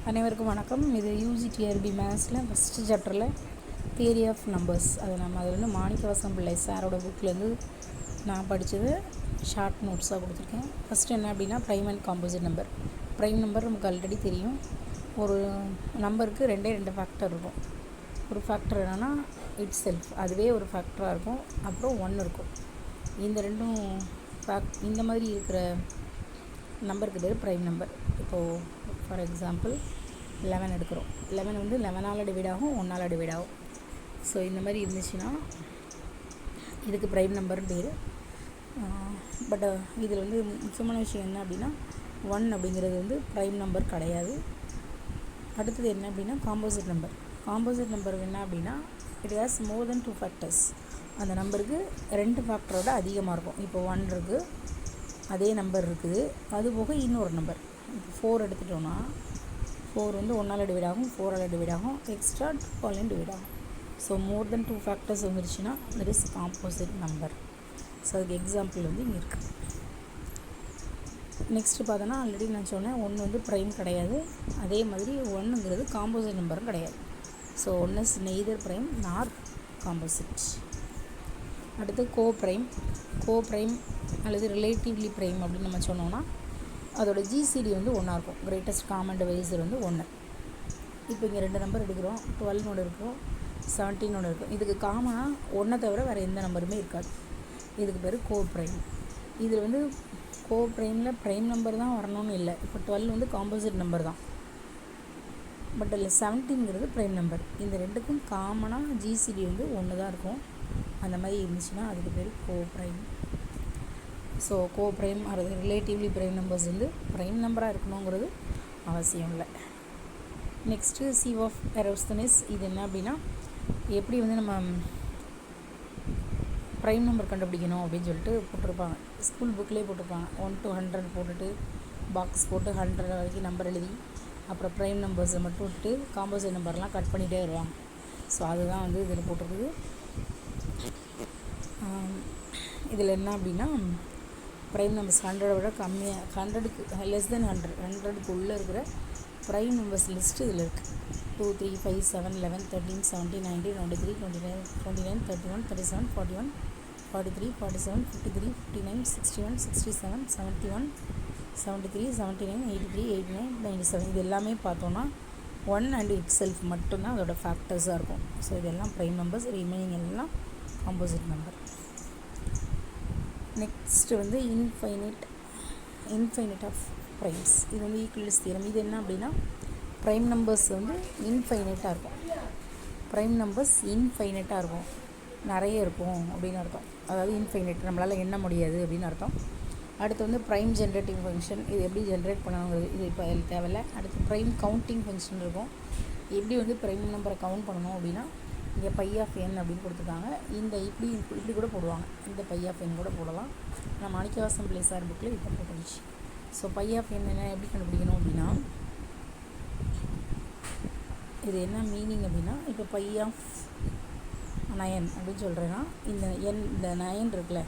அனைவருக்கும் வணக்கம். இது யூஜிடிஆர்பி மேத்ஸில் ஃபஸ்ட்டு சாப்டரில் தியரி ஆஃப் நம்பர்ஸ். அது வந்து மாணிக்கவாசகம் பிள்ளை சாரோட புக்லேருந்து நான் படித்தது ஷார்ட் நோட்ஸாக கொடுத்துருக்கேன். ஃபஸ்ட்டு என்ன அப்படின்னா prime and composite number. Prime number நமக்கு ஆல்ரெடி தெரியும். ஒரு நம்பருக்கு ரெண்டு ஃபேக்டர் இருக்கும். ஒரு ஃபேக்டர் என்னென்னா இட் செல்ஃப், அதுவே ஒரு ஃபேக்டராக இருக்கும். அப்புறம் 1 இருக்கும். இந்த ரெண்டும் இந்த மாதிரி இருக்கிற நம்பருக்கு பேர் ப்ரைம் நம்பர். இப்போது ஃபார் எக்ஸாம்பிள் 11 எடுக்கிறோம். 11 வந்து 11ஆல் டிவைட் ஆகும், 1ஆல் டிவைட் ஆகும். ஸோ இந்த மாதிரி இருந்துச்சுன்னா இதுக்கு ப்ரைம் நம்பர்னு பேர். பட் இதில் வந்து முக்கியமான விஷயம் என்ன அப்படின்னா 1 அப்படிங்கிறது வந்து ப்ரைம் நம்பர் கிடையாது. அடுத்தது என்ன அப்படின்னா காம்போசிட் நம்பர். காம்போசிட் நம்பர் என்ன அப்படின்னா it has more then 2 factors. அந்த நம்பருக்கு 2 ஃபேக்டரோட அதிகமாக இருக்கும். இப்போ 1 இருக்குது, அதே நம்பர் இருக்குது, அது போக இன்னொரு நம்பர். இப்போ 4 எடுத்துட்டோன்னா 4 வந்து 1ஆல் டிவைட் ஆகும், 4ஆல் டிவைட் ஆகும், எக்ஸ்ட்ரா 12 டிவைட் ஆகும். ஸோ மோர் தென் 2 ஃபேக்டர்ஸ் வந்துருச்சுன்னா that is composite number. So அதுக்கு எக்ஸாம்பிள் வந்து இங்கே இருக்குது. நெக்ஸ்ட்டு பார்த்தோன்னா ஆல்ரெடி நான் சொன்னேன் 1 வந்து ப்ரைம் கிடையாது. அதே மாதிரி 1ங்கிறது காம்போசிட் நம்பரும் கிடையாது. ஸோ 1 இஸ் நெய்தர் ப்ரைம் நார் காம்போசிட். அடுத்து கோப்ரைம் அல்லது ரிலேட்டிவ்லி ப்ரைம் அப்படின்னு நம்ம சொன்னோன்னா அதோட ஜிசிடி வந்து 1 இருக்கும். கிரேட்டஸ்ட் காமன் டிவைசர் வந்து 1. இப்போ இங்கே 2 நம்பர் எடுக்கிறோம். 12 ஒன்று இருக்கும், 17 ஒன்று இருக்கும். இதுக்கு காமனாக 1 தவிர வேறு எந்த நம்பருமே இருக்காது. இதுக்கு பேர் கோப்ரைம். இதில் வந்து கோப்ரைமில் ப்ரைம் நம்பர் தான் வரணும்னு இல்லை. இப்போ 12 வந்து காம்போசிட் நம்பர் தான், பட் அதில் 17ங்கிறது ப்ரைம் நம்பர். இந்த ரெண்டுக்கும் காமனாக ஜிசிடி வந்து 1 தான் இருக்கும். அந்த மாதிரி இருந்துச்சுன்னா அதுக்கு பேர் கோப்ரைம். ஸோ கோப்ரைம் அல்லது ரிலேட்டிவ்லி ப்ரைம் நம்பர்ஸ் வந்து ப்ரைம் நம்பராக இருக்கணுங்கிறது அவசியம் இல்லை. Next sieve of Eratosthenes. இது என்ன அப்படின்னா எப்படி வந்து நம்ம ப்ரைம் நம்பர் கண்டுபிடிக்கணும் அப்படின்னு சொல்லிட்டு போட்டிருப்பாங்க. ஸ்கூல் புக்லேயே போட்டிருப்பாங்க. 1 to 100 போட்டுட்டு பாக்ஸ் போட்டு 100 வரைக்கும் நம்பர் எழுதி அப்புறம் ப்ரைம் நம்பர்ஸை மட்டும் விட்டு காம்போசிட் நம்பர்லாம் கட் பண்ணிகிட்டே வருவாங்க. ஸோ அதுதான் வந்து இதில் போட்டிருக்குது. இதில் என்ன அப்படின்னா ப்ரைம் நம்பர்ஸ் 100 விட கம்மியாக 100க்கு லெஸ் தென் 100க்கு உள்ளே இருக்கிற ப்ரைம் நம்பர்ஸ் லிஸ்ட்டு இதில் இருக்குது. 2 3 5 7 11 13 17 19 23 29 31 37 41 43 47 53 59 61 67 71 73 79 83 89 97. இது எல்லாமே பார்த்தோன்னா 1 அண்ட் இட் செல்ஃப் மட்டும்தான் அதோட ஃபேக்டர்ஸாக இருக்கும். ஸோ இதெல்லாம் ப்ரைம் நம்பர்ஸ், ரிமைனிங் எல்லாம் காம்போசிட் நம்பர். நெக்ஸ்ட்டு வந்து இன்ஃபைனைட் ஆஃப் ப்ரைம்ஸ். இது வந்து ஈக்குவல்ஸ் தியரம். இது என்ன அப்படின்னா ப்ரைம் நம்பர்ஸ் வந்து இன்ஃபைனைட்டாக இருக்கும். ப்ரைம் நம்பர்ஸ் இன்ஃபைனைட்டாக இருக்கும், நிறைய இருக்கும் அப்படின்னு அர்த்தம். அதாவது இன்ஃபைனைட், நம்மளால் எண்ண முடியாது அப்படின்னு அர்த்தம். அடுத்து வந்து ப்ரைம் ஜென்ரேட்டிங் ஃபங்க்ஷன். இது எப்படி ஜென்ரேட் பண்ணணுங்கிறது இது இப்போ அதில் தேவையில்லை. அடுத்து ப்ரைம் கவுண்டிங் ஃபங்க்ஷன் இருக்கும். எப்படி வந்து ப்ரைம் நம்பரை கவுண்ட் பண்ணணும் அப்படின்னா இங்கே பை ஆஃப் என் அப்படின்னு கொடுத்துருக்காங்க. இந்த இப்படி கூட போடுவாங்க. இந்த பை ஆஃப் என் கூட போடலாம். நான் மாணிக்கவாசகம் பிள்ளை சார் புக்கில் இப்போ போட்டுருச்சு. ஸோ பை ஆஃப் என் என்ன எப்படி கண்டுபிடிக்கணும் அப்படின்னா இது என்ன மீனிங் அப்படின்னா இப்போ பை ஆஃப் 9 அப்படின்னு சொல்கிறேன்னா இந்த இந்த 9 இருக்குல்ல,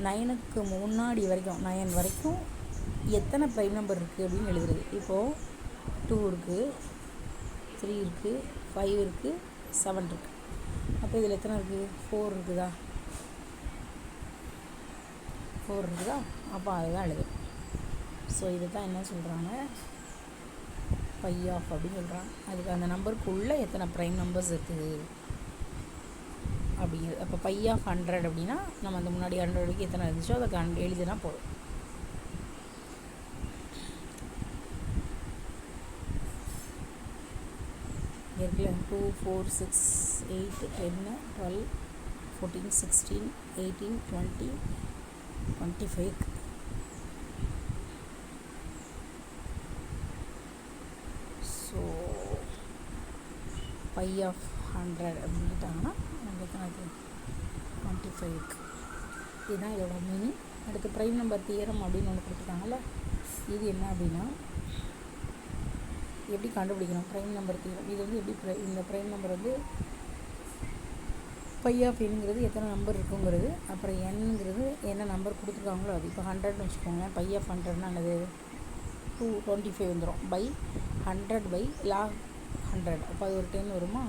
9க்கு முன்னாடி வரைக்கும் 9 வரைக்கும் எத்தனை ப்ரைம் நம்பர் இருக்குது அப்படின்னு எழுதுறது. இப்போது 2 இருக்குது, 3 இருக்குது, 5 இருக்குது, 7 இருக்குது. அப்போ இதில் எத்தனை இருக்குது? 4 இருக்குதா? 4 இருக்குதா? அப்போ அதுதான் எழுது. ஸோ இது தான் என்ன சொல்கிறாங்க, பை ஆஃப் அப்படின்னு சொல்கிறாங்க. அதுக்கு அந்த நம்பருக்குள்ளே எத்தனை ப்ரைம் நம்பர்ஸ் இருக்குது அப்படிங்கிறது. அப்போ பை ஆஃப் 100 அப்படின்னா நம்ம அந்த முன்னாடி 100 வரைக்கும் எத்தனை இருந்துச்சோ அதை எழுதினா போதும். இருக்குல்ல 2 4 6 8 10 12 14 16 18 20 25. ஸோ பை ஆஃப் 100 அப்படின்ட்டாங்கன்னா நம்மளுக்கு அது 25 இருக்குது. இதுதான் இதோட மீனிங். அடுத்து ப்ரைம் நம்பர் தியரம் அப்படின்னு ஒன்று கொடுத்துருக்காங்கல்ல, இது என்ன அப்படின்னா எப்படி கண்டுபிடிக்கணும் ப்ரைம் நம்பர் தியரம். இது வந்து எப்படி இந்த ப்ரைம் நம்பர் வந்து பை ஆஃப் என்ங்கிறது எத்தனை நம்பர் இருக்குங்கிறது, அப்புறம் என்னங்கிறது என்ன நம்பர் கொடுத்துருக்காங்களோ அது. இப்போ 100ன்னு வச்சுக்கோங்க. பை ஆஃப் 100ன்னா என்னது 225 வந்துடும். By 100/log 100. அப்போ அது ஒரு 10 வருமா?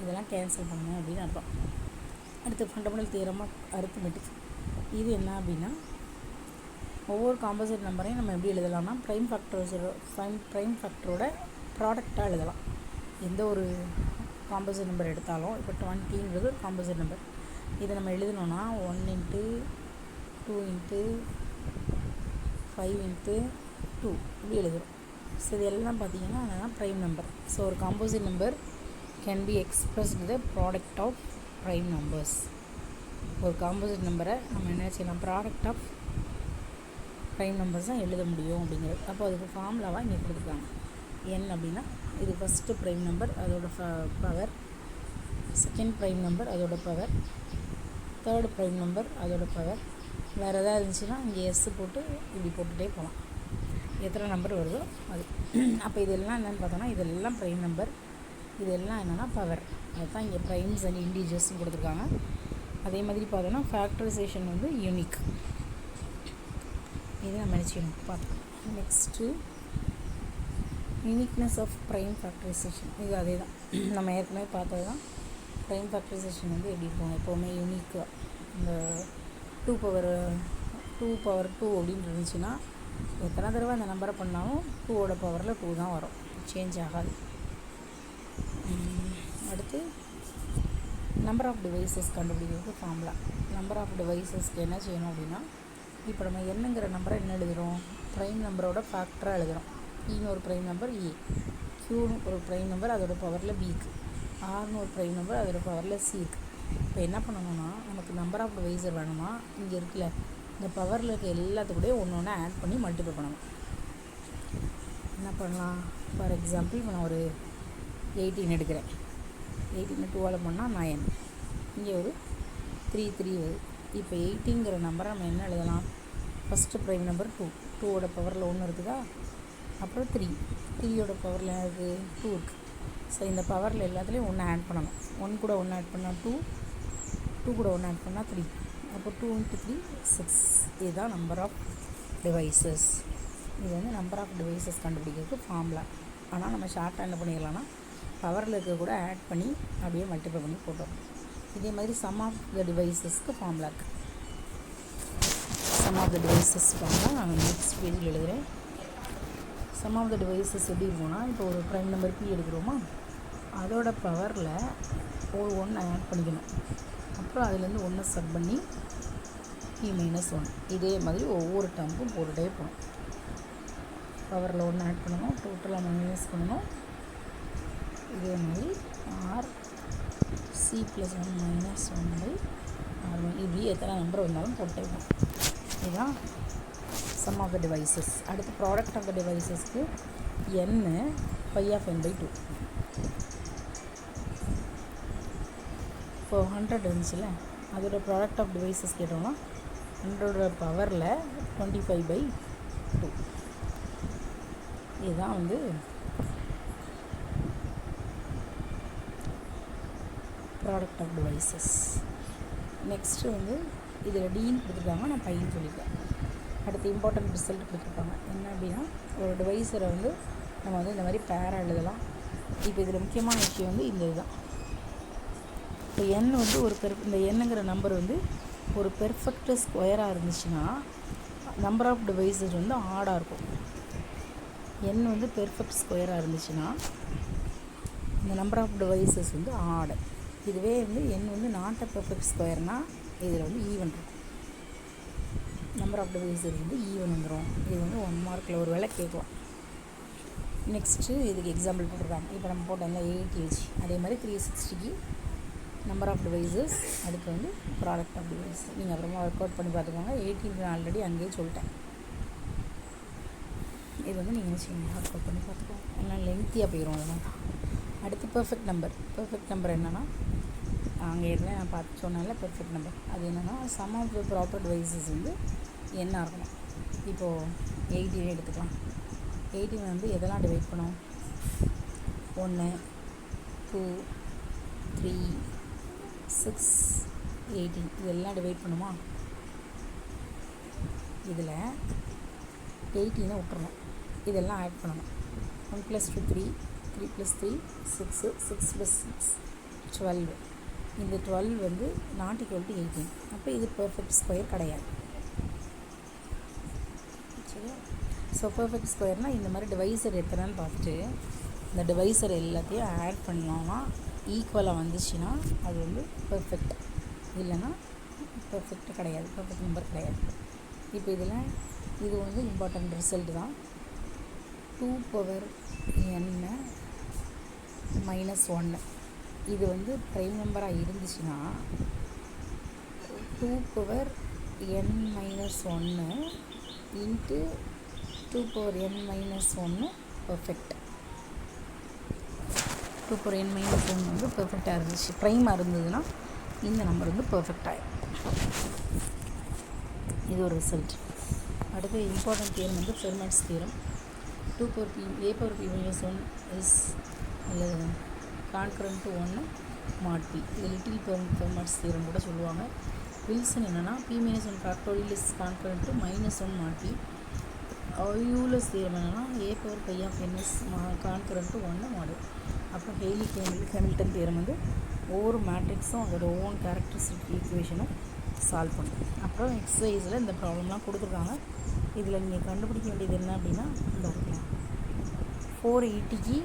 இதெல்லாம் கேன்சல் பண்ணணும் அப்படின்னு அர்த்தம். அடுத்து ஃபண்டமெண்டல் தியரம் ஆஃப் அரித்மெட்டிக். இது என்ன அப்படின்னா, ஒவ்வொரு காம்போசிட் நம்பரையும் நம்ம எப்படி எழுதலாம்னா ப்ரைம் ஃபேக்டரோட ப்ராடக்டாக எழுதலாம். எந்த ஒரு காம்போசிட் நம்பர் எடுத்தாலும், இப்போ 20ன்றது ஒரு காம்போசிட் நம்பர். இதை நம்ம எழுதணும்னா 1 × 2 × 5 × 2 இப்படி எழுதுகிறோம். ஸோ இது எல்லாம் பார்த்திங்கன்னா என்னென்னா ப்ரைம் நம்பர். ஸோ ஒரு composite number can be expressed the product of prime numbers. ஒரு காம்போசிட் நம்பரை நம்ம என்ன செய்யலாம், ப்ராடக்ட் ஆஃப் ப்ரைம் நம்பர்ஸ் தான் எழுத முடியும் அப்படிங்கிறது. அப்போ அதுக்கு ஃபார்முலாவாக இங்கே கொடுத்துருக்காங்க. n அப்படின்னா இது ஃபஸ்ட்டு ப்ரைம் நம்பர், அதோட பவர், செகண்ட் ப்ரைம் நம்பர் அதோட பவர், தேர்டு ப்ரைம் நம்பர் அதோட பவர். வேறு எதாவது இருந்துச்சுன்னா இங்கே எஸ் போட்டு இப்படி போட்டுகிட்டே போகலாம், எத்தனை நம்பர் வருதோ அது. அப்போ இதெல்லாம் என்னென்னு பார்த்தோன்னா இதெல்லாம் ப்ரைம் நம்பர், இதெல்லாம் என்னென்னா பவர். அதுதான் இங்கே ப்ரைம்ஸ் அண்ட் இன்டிஜர்ஸ்னு கொடுத்துருக்காங்க. அதே மாதிரி பார்த்தோன்னா ஃபேக்டரைசேஷன் வந்து யூனிக். இது நம்ம நினச்சிக்கணும் பார்த்துக்கணும். Next uniqueness of prime factorisation. இது அதே தான் நம்ம ஏற்கனவே பார்த்தது தான். ப்ரைம் ஃபேக்டரைசேஷன் வந்து எப்படி இருக்கும், எப்போவுமே யூனிக்காக. இந்த 2 அப்படின்னு இருந்துச்சுன்னா எத்தனை தடவை அந்த நம்பரை பண்ணாலும் 2ஓட பவரில் 2 தான் வரும், சேஞ்ச் ஆகாது. அடுத்து நம்பர் ஆஃப் டிவைசஸ் கண்டுபிடிக்கிறதுக்கு ஃபார்முலா. நம்பர் ஆஃப் டிவைசஸ்க்கு என்ன செய்யணும் அப்படின்னா, இப்போ நம்ம என்னங்கிற நம்பரை என்ன எழுதுகிறோம், ப்ரைம் நம்பரோட ஃபேக்டராக எழுதுகிறோம். ஈன்னு ஒரு ப்ரைம் நம்பர் ஏ, க்யூன்னு ஒரு ப்ரைம் நம்பர் அதோட பவரில் பிக்கு, ஆர்னு ஒரு ப்ரைம் நம்பர் அதோட பவரில் சிக்கு. இப்போ என்ன பண்ணணும்னா, நமக்கு நம்பர் ஆஃப் டிவைசர் வேணுமா, இங்கே இருக்குல்ல இந்த பவரில் இருக்க எல்லாத்துக்கூடயும் ஒன்று ஒன்று ஆட் பண்ணி மல்டிப்ளை பண்ணணும். என்ன பண்ணலாம், ஃபார் எக்ஸாம்பிள் இப்போ நான் ஒரு 18 எடுக்கிறேன். 18 2ஆல் பண்ணால் 9, இங்கே ஒரு 3 வருது. இப்போ 18ங்கிற நம்பரை நம்ம என்ன எழுதலாம், ஃபஸ்ட்டு ப்ரைம் நம்பர் 2ஓட பவரில் 1 இருக்குதா, அப்புறம் 3ஓட பவரில் இருக்குது 2 இருக்குது. ஸோ இந்த பவரில் எல்லாத்துலேயும் 1 ஆட் பண்ணணும். 1 கூட 1 ஆட் பண்ணால் 2 கூட 1 ஆட் பண்ணால் 3. அப்போ 2 × 3 6. இதுதான் நம்பர் ஆஃப் டிவைசஸ். இது வந்து நம்பர் ஆஃப் டிவைசஸ் கண்டுபிடிக்கிறதுக்கு ஃபார்முலா. ஆனால் நம்ம ஷார்ட்டாக என்ன பண்ணிடலாம்னா பவரில் இருக்க கூட ஆட் பண்ணி அப்படியே மல்டிப்ளை பண்ணி போட்டோம். இதே மாதிரி சம் ஆஃப் த டிவைசஸ்க்கு ஃபார்முலா இருக்குது. Sum of the divisors formula நான் நெக்ஸ்ட் பேஜில் எழுதுகிறேன். சம் ஆஃப் த டிவைசஸ் எப்படி இருக்கும்னா, இப்போ ஒரு ப்ரைம் நம்பர் பி எடுக்கிறோமா, அதோட பவரில் ஒரு 1 ஆட் பண்ணிக்கணும். அப்புறம் அதுலேருந்து 1 சப் பண்ணி p-1. இதே மாதிரி ஒவ்வொரு டேர்முக்கும் போட்டுகிட்டே போகணும். பவரில் 1 ஆட் பண்ணணும், டோட்டலாக மைனஸ் பண்ணணும். இதே மாதிரி r c + 1 - 1/r1 இப்படி எத்தனை நம்பர் வந்தாலும் போட்டே போகணும். இதுதான் சம் ஆஃப் த டிவைசஸ். அடுத்து ப்ராடக்ட் ஆஃப் த டிவைசஸ்க்கு n π/n/2. இப்போ 100 இருந்துச்சுல்ல, அதோட ப்ராடக்ட் ஆஃப் டிவைசஸ் கேட்டோம்னா 100ஓட பவரில் 25/2. இதுதான் வந்து ப்ராடக்ட் ஆஃப் டிவைசஸ். நெக்ஸ்ட்டு வந்து இதில் டின்னு கொடுத்துருக்காங்க, நான் பையன்னு சொல்லியிருக்கேன். அடுத்து இம்பார்ட்டன்ட் ரிசல்ட் கொடுத்துருக்காங்க. என்ன அப்படின்னா, ஒரு டிவைஸரை வந்து நம்ம வந்து இந்த மாதிரி பேராக எழுதலாம். இப்போ இதில் முக்கியமான விஷயம் வந்து இந்த இதுதான். இப்போ n வந்து இந்த என்னங்கிற நம்பர் வந்து ஒரு பெர்ஃபெக்ட் ஸ்கொயராக இருந்துச்சுன்னா நம்பர் ஆஃப் டிவைசஸ் வந்து ஆடாக இருக்கும். n வந்து பெர்ஃபெக்ட் ஸ்கொயராக இருந்துச்சுன்னா இந்த நம்பர் ஆஃப் டிவைசஸ் வந்து ஆடு. இதுவே வந்து n வந்து நாட் அ பெர்ஃபெக்ட் ஸ்கொயர்னால் இதில் வந்து ஈவன் இருக்கும். நம்பர் ஆஃப் டிவைசஸ் வந்து ஈவன் வந்துடும். இது வந்து 1 மார்க்கில் ஒரு வேளை கேட்கலாம். நெக்ஸ்ட்டு இதுக்கு எக்ஸாம்பிள் போட்டிருக்காங்க. இப்போ நம்ம போட்டோம்ல 8 அதே மாதிரி 360க்கு நம்பர் ஆஃப் டிவைசஸ், அதுக்கு வந்து ப்ராடக்ட் ஆஃப் டிவைஸ். நீங்கள் அப்புறமா ஒர்க் அவுட் பண்ணி பார்த்துக்கோங்க. 18 ஆல்ரெடி அங்கேயே சொல்லிட்டேன். இது வந்து நீங்கள் செய்யணும், ஒர்க் அவுட் பண்ணி பார்த்துக்கோங்க. எல்லாம் லென்த்தியாக போயிடும். அதெல்லாம் அடுத்து பெர்ஃபெக்ட் நம்பர் என்னென்னா, அங்கே ஏற்கனவே நான் பார்த்து சொன்னால பெர்ஃபெக்ட் நம்பர். அது என்னென்னா, sum of the proper divisors வந்து என்ன இருக்கணும். இப்போது 18 எடுத்துக்கலாம். 18 வந்து எதெல்லாம் டிவைட் பண்ணோம், 1 2 3 6 18 இதெல்லாம் டிவைட் பண்ணுமா. இதில் 18 விட்டுறணும், இதெல்லாம் ஆட் பண்ணணும். 1 + 2 3, 3 + 3 6, 6 + 6 12. இந்த 12 வந்து நாட் ஈக்குவல் டு 18. அப்போ இது பர்ஃபெக்ட் ஸ்கொயர் கிடையாது. சரியா? ஸோ பர்ஃபெக்ட் ஸ்கொயர்னால் இந்த மாதிரி டிவைசர் எத்தனைன்னு பார்த்துட்டு இந்த டிவைசர் எல்லாத்தையும் ஆட் பண்ணோன்னா ஈக்குவலாக வந்துச்சுன்னா அது வந்து பர்ஃபெக்ட், இல்லைன்னா பர்ஃபெக்ட் கிடையாது, பர்ஃபெக்ட் நம்பர் கிடையாது. இப்போ இதில் இது வந்து இம்பார்ட்டண்ட் ரிசல்ட் தான். 2n - 1 இது வந்து ப்ரைம் நம்பராக இருந்துச்சுன்னா 2n - 1 into 2n - 1 perfect. 2n - 1 வந்து பர்ஃபெக்டாக இருந்துச்சு. ப்ரைமாக இருந்ததுன்னா இந்த நம்பர் வந்து பர்ஃபெக்ட் ஆகிடும். இது ஒரு ரிசல்ட். அடுத்து இம்பார்ட்டன்ட் தியரம் வந்து ஃபெர்மாட்ஸ் தியரம். a⁻p - 1 இஸ் அல்லது கான்கரண்ட் டு 1 mod p. இது லிட்டில் ஃபெர்மாட்ஸ் தியரம் கூட சொல்லுவாங்க. வில்சன் என்னென்னா p - 1 factorial is concurrent to -1 mod p. Euler's theorem என்னென்னா a⁻π(n) is concurrent to 1 mod. அப்புறம் ஹெய்லி ஹாமில்டன் தியரம் வந்து ஒவ்வொரு மேட்ரிக்ஸும் அதோட ஓன் கேரக்டரிஸ்டிக் ஈக்குவேஷனும் சால்வ் பண்ணும். அப்புறம் எக்ஸசைஸில் இந்த ப்ராப்ளம்லாம் கொடுத்துருக்காங்க. இதில் நீங்கள் கண்டுபிடிக்க வேண்டியது என்ன அப்படின்னா இந்த இருக்கலாம் 480க்கு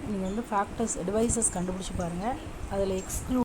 நீங்கள் வந்து ஃபேக்டர்ஸ் டிவைசஸ் கண்டுபிடிச்சி பாருங்கள். அதில் எக்ஸ்க்ளூட்